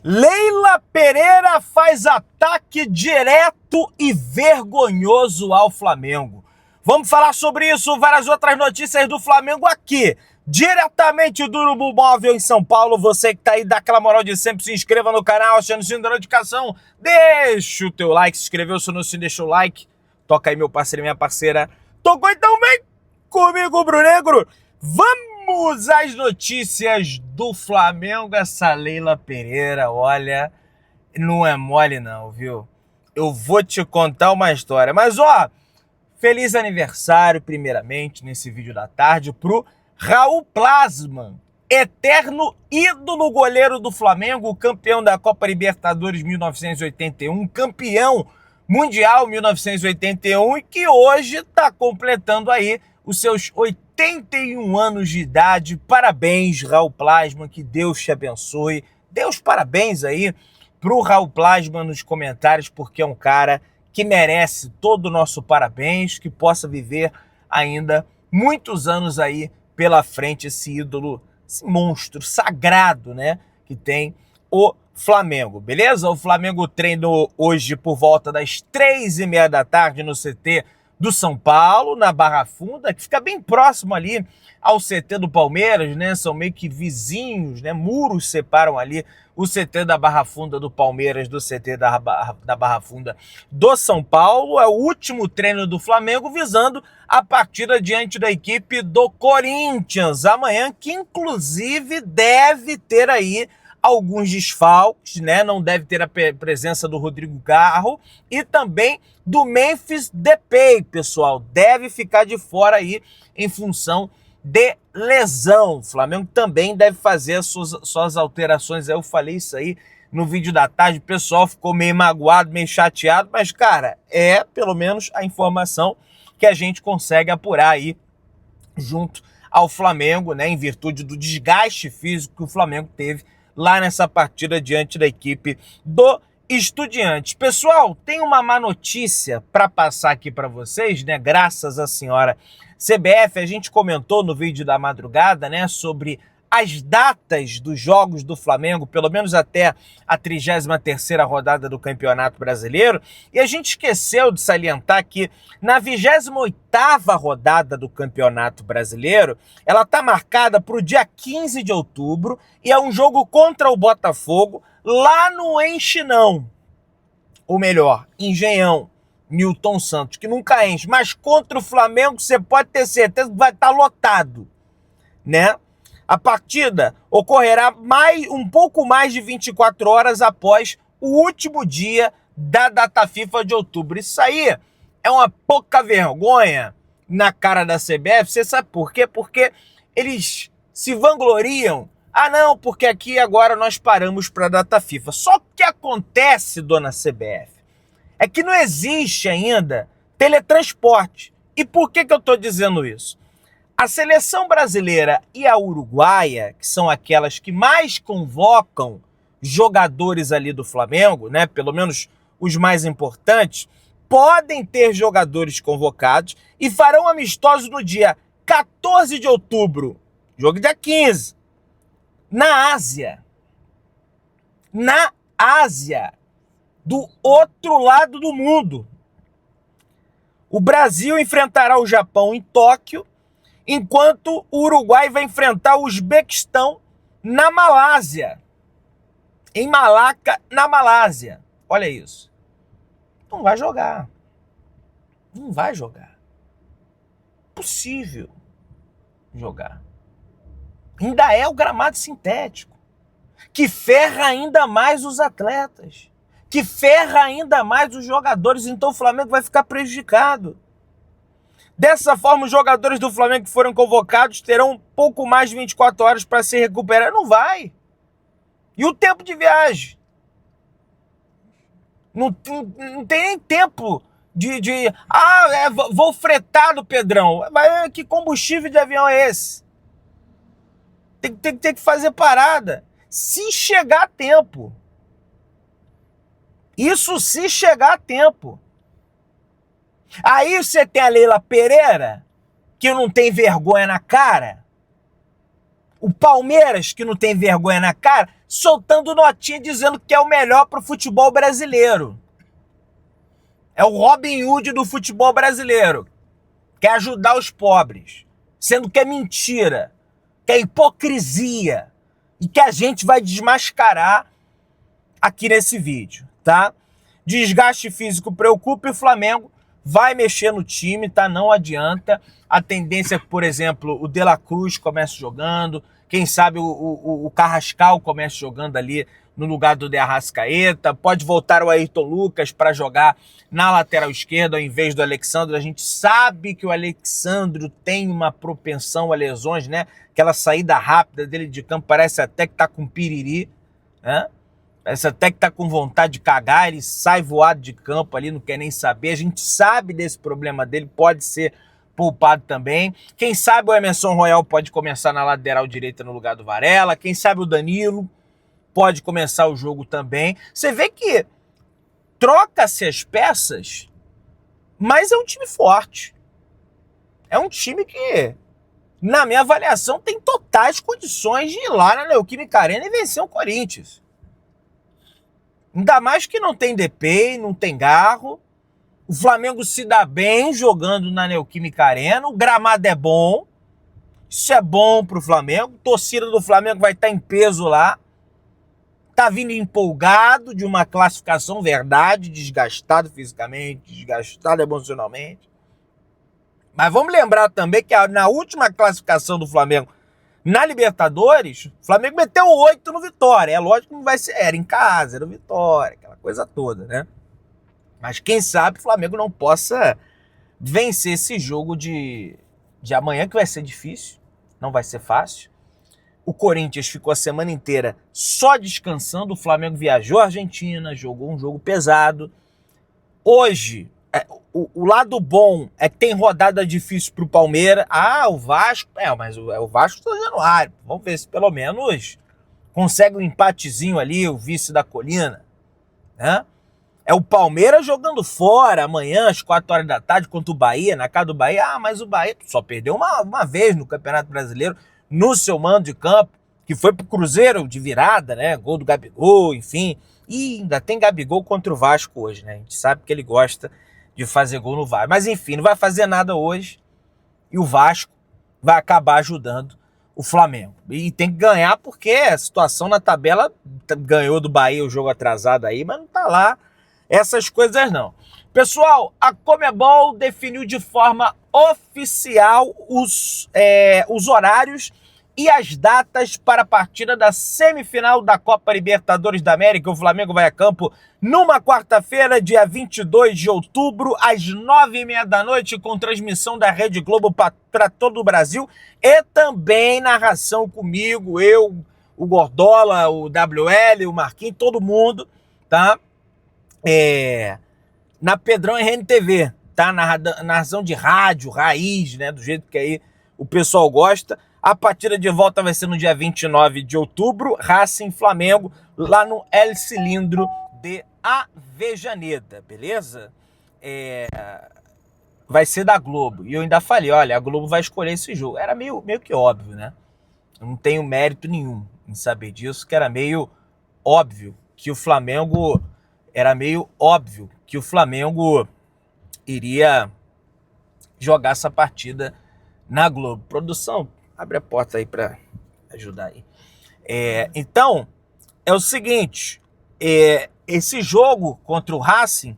Leila Pereira faz ataque direto e vergonhoso ao Flamengo. Vamos falar sobre isso, várias outras notícias do Flamengo aqui, diretamente do Urubu Móvel em São Paulo. Você que tá aí, dá aquela moral de sempre, se inscreva no canal, achando o sininho da notificação, deixa o teu like, se inscreveu, se não se deixa o like, toca aí meu parceiro e minha parceira. Tocou, então vem comigo, Brunegro. Vamos às notícias do Flamengo. Essa Leila Pereira, olha, não é mole não, viu? Eu vou te contar uma história. Mas, ó, feliz aniversário, primeiramente, nesse vídeo da tarde, pro Raul Plasman, eterno ídolo goleiro do Flamengo, campeão da Copa Libertadores 1981, campeão mundial 1981 e que hoje está completando aí os seus 81 anos de idade. Parabéns, Raul Plasman, que Deus te abençoe. Deus parabéns aí pro Raul Plasman nos comentários, porque é um cara que merece todo o nosso parabéns, que possa viver ainda muitos anos aí pela frente, esse ídolo, esse monstro sagrado, né, que tem o Flamengo, beleza? O Flamengo treinou hoje por volta das 3h30 da tarde no CT do São Paulo, na Barra Funda, que fica bem próximo ali ao CT do Palmeiras, né? São meio que vizinhos, né? Muros separam ali o CT da Barra Funda do Palmeiras do CT da Barra Funda do São Paulo. É o último treino do Flamengo visando a partida diante da equipe do Corinthians amanhã, que inclusive deve ter aí alguns desfalques, né? Não deve ter a presença do Rodrigo Garro e também do Memphis Depay, pessoal. Deve ficar de fora aí em função de lesão. O Flamengo também deve fazer as suas alterações. Eu falei isso aí no vídeo da tarde, o pessoal ficou meio magoado, meio chateado, mas, cara, é pelo menos a informação que a gente consegue apurar aí junto ao Flamengo, né? Em virtude do desgaste físico que o Flamengo teve lá nessa partida diante da equipe do Estudiantes. Pessoal, tem uma má notícia para passar aqui para vocês, né? Graças à senhora CBF, a gente comentou no vídeo da madrugada, né, sobre as datas dos jogos do Flamengo, pelo menos até a 33ª rodada do Campeonato Brasileiro, e a gente esqueceu de salientar que na 28ª rodada do Campeonato Brasileiro, ela está marcada para o dia 15 de outubro, e é um jogo contra o Botafogo, lá no Engenhão, ou melhor, Engenhão, Newton Santos, que nunca enche, mas contra o Flamengo você pode ter certeza que vai estar lotado, né? A partida ocorrerá um pouco mais de 24 horas após o último dia da data FIFA de outubro. Isso aí é uma pouca vergonha na cara da CBF. Você sabe por quê? Porque eles se vangloriam. Ah, não, porque aqui agora nós paramos para a data FIFA. Só que o que acontece, dona CBF, é que não existe ainda teletransporte. E por que eu estou dizendo isso? A seleção brasileira e a uruguaia, que são aquelas que mais convocam jogadores ali do Flamengo, né, pelo menos os mais importantes, podem ter jogadores convocados e farão amistosos no dia 14 de outubro, jogo dia 15, na Ásia. Na Ásia, do outro lado do mundo. O Brasil enfrentará o Japão em Tóquio, enquanto o Uruguai vai enfrentar o Uzbequistão na Malásia. Em Malaca, na Malásia. Olha isso. Não vai jogar. Não vai jogar. Impossível jogar. Ainda é o gramado sintético, que ferra ainda mais os atletas, que ferra ainda mais os jogadores. Então o Flamengo vai ficar prejudicado. Dessa forma, os jogadores do Flamengo que foram convocados terão um pouco mais de 24 horas para se recuperar. Não vai. E o tempo de viagem? Não tem nem tempo vou fretar do Pedrão. Que combustível de avião é esse? Tem que fazer parada. Se chegar a tempo. Isso se chegar a tempo. Aí você tem a Leila Pereira, que não tem vergonha na cara. O Palmeiras, que não tem vergonha na cara. soltando notinha dizendo que é o melhor para o futebol brasileiro. É o Robin Hood do futebol brasileiro. Quer ajudar os pobres. Sendo que é mentira. Que é hipocrisia. E que a gente vai desmascarar aqui nesse vídeo, tá? Desgaste físico preocupa e o Flamengo vai mexer no time, tá? Não adianta. A tendência é que, por exemplo, o De La Cruz comece jogando, quem sabe o Carrascal comece jogando ali no lugar do De Arrascaeta, pode voltar o Ayrton Lucas para jogar na lateral esquerda ao invés do Alexandro. A gente sabe que o Alexandro tem uma propensão a lesões, né? Aquela saída rápida dele de campo parece até que tá com piriri, né? Parece até que tá com vontade de cagar, ele sai voado de campo ali, não quer nem saber. A gente sabe desse problema dele, pode ser poupado também. Quem sabe o Emerson Royal pode começar na lateral direita no lugar do Varela. Quem sabe o Danilo pode começar o jogo também. Você vê que troca-se as peças, mas é um time forte. É um time que, na minha avaliação, tem totais condições de ir lá na Neoquímica Arena e vencer o Corinthians. Ainda mais que não tem DP, não tem Garro. O Flamengo se dá bem jogando na Neoquímica Arena. O gramado é bom. Isso é bom pro Flamengo. A torcida do Flamengo vai estar em peso lá. Tá vindo empolgado de uma classificação, verdade, desgastado fisicamente, desgastado emocionalmente. Mas vamos lembrar também que na última classificação do Flamengo na Libertadores, o Flamengo meteu 8 no Vitória. É lógico que não vai ser, era em casa, era o Vitória, aquela coisa toda, né? Mas quem sabe o Flamengo não possa vencer esse jogo de amanhã, que vai ser difícil, não vai ser fácil. O Corinthians ficou a semana inteira só descansando, o Flamengo viajou à Argentina, jogou um jogo pesado. Hoje, o lado bom é que tem rodada difícil pro Palmeiras. Ah, o Vasco, mas o Vasco tá no Januário. Vamos ver se pelo menos consegue um empatezinho ali, o vice da colina, né? É o Palmeiras jogando fora amanhã às 4 horas da tarde contra o Bahia, na casa do Bahia. Ah, mas o Bahia só perdeu uma vez no Campeonato Brasileiro, no seu mando de campo, que foi pro Cruzeiro de virada, né? Gol do Gabigol, enfim. E ainda tem Gabigol contra o Vasco hoje, né? A gente sabe que ele gosta de fazer gol no Vasco. Mas enfim, não vai fazer nada hoje. E o Vasco vai acabar ajudando o Flamengo. E tem que ganhar porque a situação na tabela ganhou do Bahia o jogo atrasado aí, mas não tá lá essas coisas não. Pessoal, a Conmebol definiu de forma oficial os horários e as datas para a partida da semifinal da Copa Libertadores da América. O Flamengo vai a campo numa quarta-feira, dia 22 de outubro, às 9h30 da noite, com transmissão da Rede Globo para todo o Brasil e também narração comigo, eu, o Gordola, o WL, o Marquinhos, todo mundo, tá? Na Pedrão RNTV, tá? Narração de rádio, raiz, né? Do jeito que aí o pessoal gosta. A partida de volta vai ser no dia 29 de outubro, Racing Flamengo, lá no El Cilindro de Avejaneda, beleza? Vai ser da Globo. E eu ainda falei, olha, a Globo vai escolher esse jogo. Era meio que óbvio, né? Eu não tenho mérito nenhum em saber disso, que era meio óbvio que o Flamengo... Era meio óbvio que o Flamengo iria jogar essa partida na Globo. Produção, abre a porta aí para ajudar aí. Então, é o seguinte, esse jogo contra o Racing,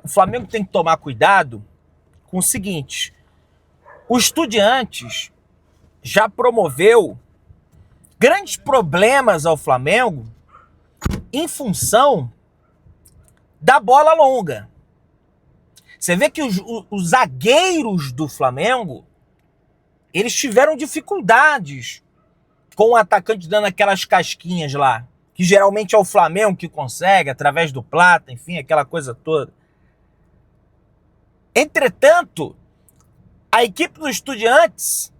o Flamengo tem que tomar cuidado com o seguinte, o Estudiantes já promoveu grandes problemas ao Flamengo em função da bola longa. Você vê que os zagueiros do Flamengo, eles tiveram dificuldades com o atacante dando aquelas casquinhas lá, que geralmente é o Flamengo que consegue, através do Plata, enfim, aquela coisa toda. Entretanto, a equipe do Estudiantes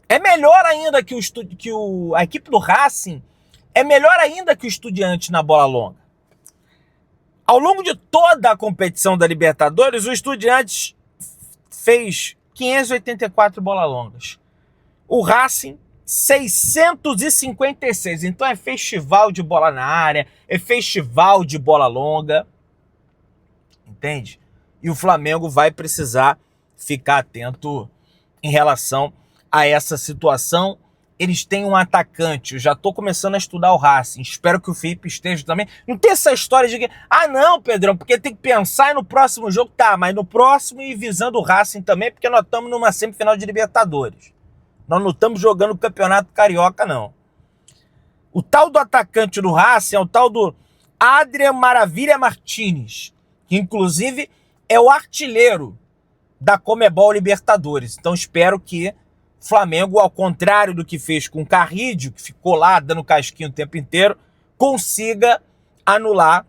é melhor ainda a equipe do Racing é melhor ainda que o Estudiantes na bola longa. Ao longo de toda a competição da Libertadores, o Estudiantes fez 584 bolas longas. O Racing 656. Então é festival de bola na área, é festival de bola longa, entende? E o Flamengo vai precisar ficar atento em relação a essa situação. Eles têm um atacante, eu já tô começando a estudar o Racing, espero que o Felipe esteja também. Não tem essa história de que, não, Pedrão, porque tem que pensar no próximo jogo. Tá, mas no próximo e visando o Racing também, porque nós estamos numa semifinal de Libertadores. Nós não estamos jogando o Campeonato Carioca, não. O tal do atacante do Racing é o tal do Adrian Maravilha Martínez, que inclusive é o artilheiro da Conmebol Libertadores. Então espero que o Flamengo, ao contrário do que fez com o Carrídio, que ficou lá dando casquinho o tempo inteiro, consiga anular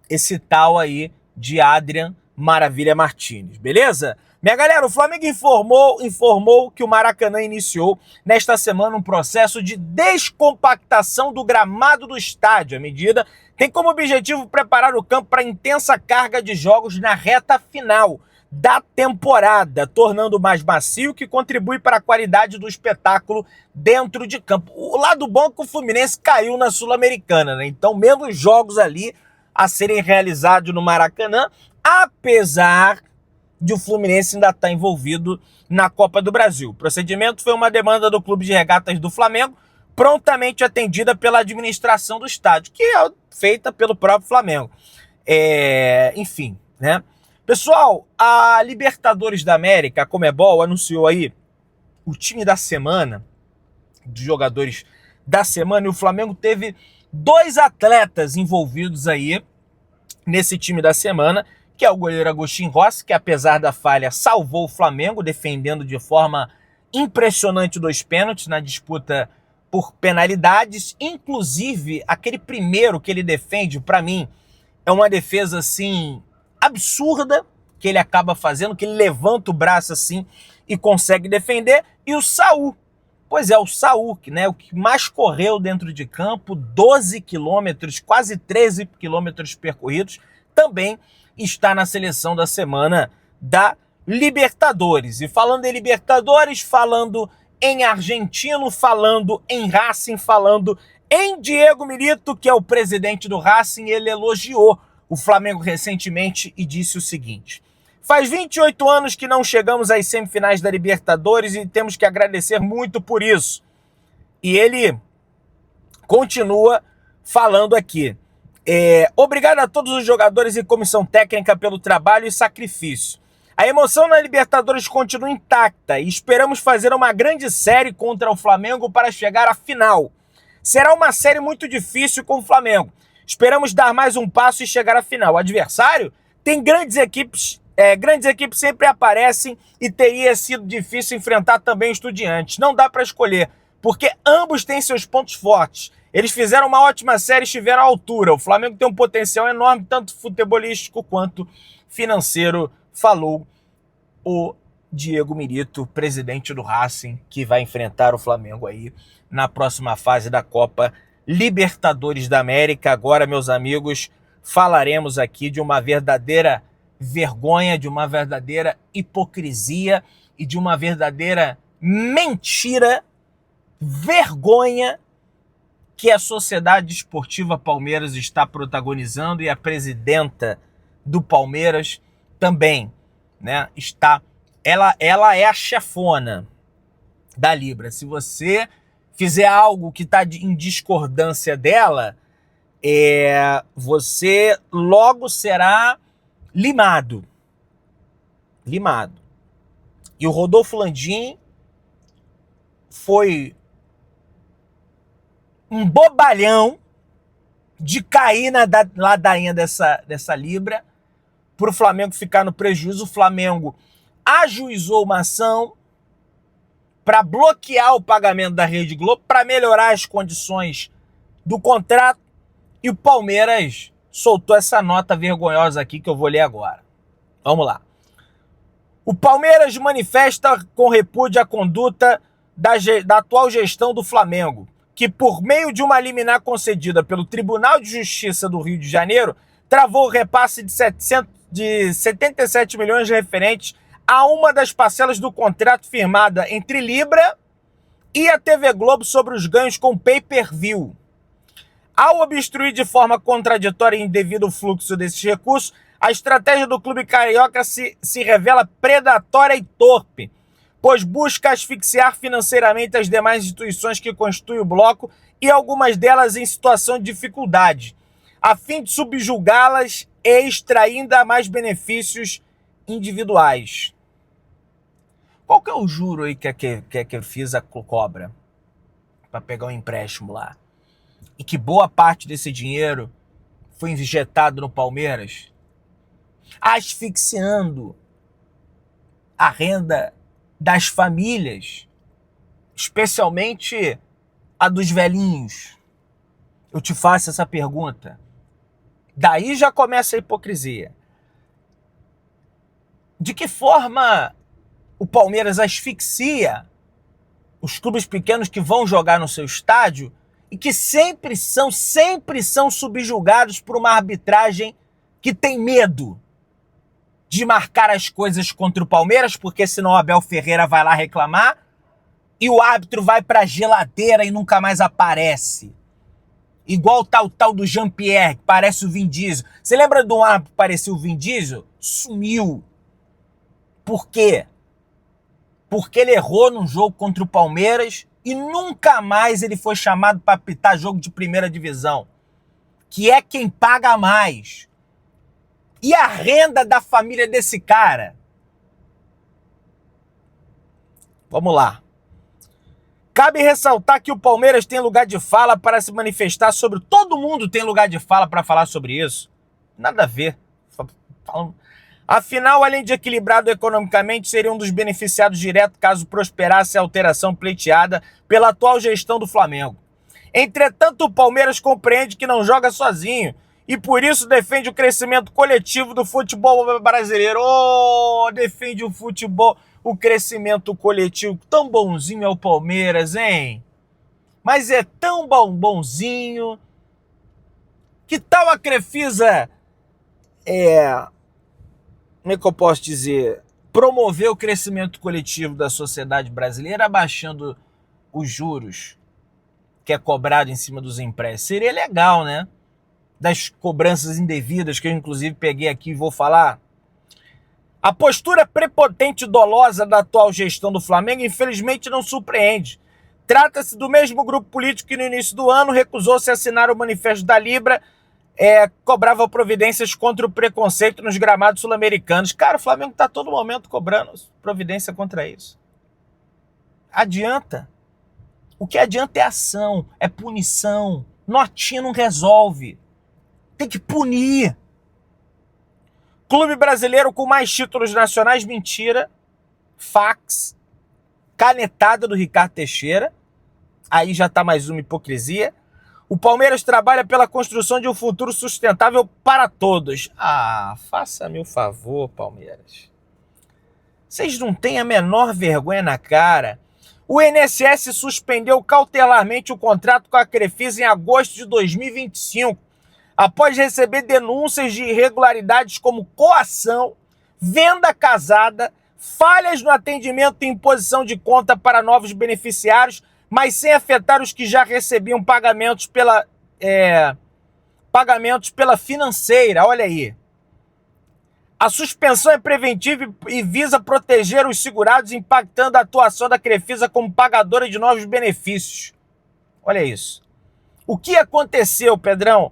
esse tal aí de Adrian Maravilha Martínez, beleza? Minha galera, o Flamengo informou que o Maracanã iniciou nesta semana um processo de descompactação do gramado do estádio. A medida tem como objetivo preparar o campo para intensa carga de jogos na reta final da temporada, tornando mais macio, que contribui para a qualidade do espetáculo dentro de campo. O lado bom é que o Fluminense caiu na Sul-Americana, né? Então menos jogos ali a serem realizados no Maracanã, apesar de o Fluminense ainda estar envolvido na Copa do Brasil. O procedimento foi uma demanda do Clube de Regatas do Flamengo, prontamente atendida pela administração do estádio, que é feita pelo próprio Flamengo. Enfim, né? Pessoal, a Libertadores da América, a Conmebol, anunciou aí o time da semana, dos jogadores da semana, e o Flamengo teve 2 atletas envolvidos aí nesse time da semana, que é o goleiro Agostinho Rossi, que apesar da falha salvou o Flamengo, defendendo de forma impressionante 2 pênaltis na disputa por penalidades. Inclusive, aquele primeiro que ele defende, para mim, é uma defesa assim absurda que ele acaba fazendo, que ele levanta o braço assim e consegue defender. E o Saul, pois é, o Saul, né, o que mais correu dentro de campo, 12 quilômetros, quase 13 quilômetros percorridos, também está na seleção da semana da Libertadores. E falando em Libertadores, falando em argentino, falando em Racing, falando em Diego Milito, que é o presidente do Racing, ele elogiou o Flamengo recentemente e disse o seguinte: faz 28 anos que não chegamos às semifinais da Libertadores e temos que agradecer muito por isso. E ele continua falando aqui. Obrigado a todos os jogadores e comissão técnica pelo trabalho e sacrifício. A emoção na Libertadores continua intacta e esperamos fazer uma grande série contra o Flamengo para chegar à final. Será uma série muito difícil com o Flamengo. Esperamos dar mais um passo e chegar à final. O adversário tem grandes equipes sempre aparecem e teria sido difícil enfrentar também o Estudiantes. Não dá para escolher, porque ambos têm seus pontos fortes. Eles fizeram uma ótima série e estiveram à altura. O Flamengo tem um potencial enorme, tanto futebolístico quanto financeiro, falou o Diego Milito, presidente do Racing, que vai enfrentar o Flamengo aí na próxima fase da Copa Libertadores da América. Agora, meus amigos, falaremos aqui de uma verdadeira vergonha, de uma verdadeira hipocrisia e de uma verdadeira mentira, vergonha que a Sociedade Esportiva Palmeiras está protagonizando, e a presidenta do Palmeiras também, né, ela é a chefona da Libra. Se você fizer algo que está em discordância dela, você logo será limado. E o Rodolfo Landim foi um bobalhão de cair na ladainha dessa Libra para o Flamengo ficar no prejuízo. O Flamengo ajuizou uma ação para bloquear o pagamento da Rede Globo, para melhorar as condições do contrato, e o Palmeiras soltou essa nota vergonhosa aqui que eu vou ler agora. Vamos lá. O Palmeiras manifesta com repúdio a conduta da atual gestão do Flamengo, que por meio de uma liminar concedida pelo Tribunal de Justiça do Rio de Janeiro, travou o repasse de 77 milhões referentes a uma das parcelas do contrato firmada entre Libra e a TV Globo sobre os ganhos com pay-per-view. Ao obstruir de forma contraditória e indevido o fluxo desses recursos, a estratégia do clube carioca se revela predatória e torpe, pois busca asfixiar financeiramente as demais instituições que constituem o bloco e algumas delas em situação de dificuldade, a fim de subjugá-las e extrair ainda mais benefícios individuais. Qual que é o juro aí que a Crefisa cobra para pegar um empréstimo lá? E que boa parte desse dinheiro foi injetado no Palmeiras, asfixiando a renda das famílias, especialmente a dos velhinhos. Eu te faço essa pergunta. Daí já começa a hipocrisia. De que forma o Palmeiras asfixia os clubes pequenos que vão jogar no seu estádio e que sempre são subjugados por uma arbitragem que tem medo de marcar as coisas contra o Palmeiras, porque senão o Abel Ferreira vai lá reclamar e o árbitro vai pra geladeira e nunca mais aparece. Igual o tal do Jean-Pierre, que parece o Vin Diesel. Você lembra de um árbitro que parecia o Vin Diesel? Sumiu. Por quê? Porque ele errou num jogo contra o Palmeiras e nunca mais ele foi chamado para apitar jogo de primeira divisão, que é quem paga mais. E a renda da família desse cara? Vamos lá. Cabe ressaltar que o Palmeiras tem lugar de fala para se manifestar sobre... Todo mundo tem lugar de fala para falar sobre isso. Nada a ver. Afinal, além de equilibrado economicamente, seria um dos beneficiados direto caso prosperasse a alteração pleiteada pela atual gestão do Flamengo. Entretanto, o Palmeiras compreende que não joga sozinho e por isso defende o crescimento coletivo do futebol brasileiro. Defende o crescimento coletivo. Tão bonzinho é o Palmeiras, hein? Mas é tão bonzinho. Que tal a Crefisa como é que eu posso dizer, promover o crescimento coletivo da sociedade brasileira abaixando os juros que é cobrado em cima dos empréstimos? Seria legal, né? Das cobranças indevidas, que eu inclusive peguei aqui e vou falar. A postura prepotente e dolosa da atual gestão do Flamengo infelizmente não surpreende. Trata-se do mesmo grupo político que no início do ano recusou-se a assinar o Manifesto da Libra, cobrava providências contra o preconceito nos gramados sul-americanos. Cara, o Flamengo está a todo momento cobrando providência contra isso. Adianta? O que adianta é ação, é punição. Notinha não resolve. Tem que punir. Clube brasileiro com mais títulos nacionais, mentira. Fax. Canetada do Ricardo Teixeira. Aí já está mais uma hipocrisia. O Palmeiras trabalha pela construção de um futuro sustentável para todos. Faça-me o favor, Palmeiras. Vocês não têm a menor vergonha na cara. O INSS suspendeu cautelarmente o contrato com a Crefisa em agosto de 2025, após receber denúncias de irregularidades como coação, venda casada, falhas no atendimento e imposição de conta para novos beneficiários, mas sem afetar os que já recebiam pagamentos pela financeira. Olha aí. A suspensão é preventiva e visa proteger os segurados, impactando a atuação da Crefisa como pagadora de novos benefícios. Olha isso. O que aconteceu, Pedrão?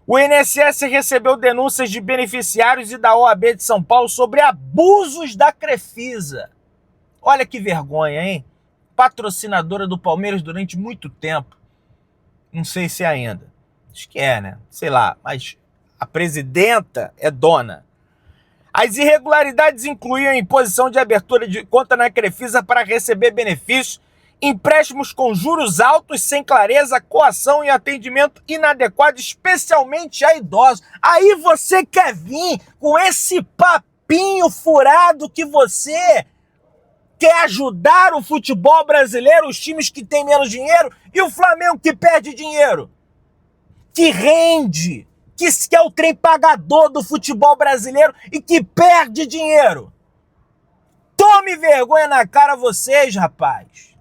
O INSS recebeu denúncias de beneficiários e da OAB de São Paulo sobre abusos da Crefisa. Olha que vergonha, hein? Patrocinadora do Palmeiras durante muito tempo. Não sei se ainda. Acho que né? Sei lá. Mas a presidenta é dona. As irregularidades incluíam a imposição de abertura de conta na Crefisa para receber benefícios, empréstimos com juros altos, sem clareza, coação e atendimento inadequado, especialmente a idosos. Aí você quer vir com esse papinho furado que você quer ajudar o futebol brasileiro, os times que têm menos dinheiro, e o Flamengo que perde dinheiro, que rende, que é o trem pagador do futebol brasileiro e que perde dinheiro. Tome vergonha na cara vocês, rapaz.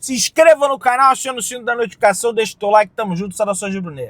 Se inscreva no canal, acione o sino da notificação, deixa o teu like, tamo junto, saudações rubro-negras.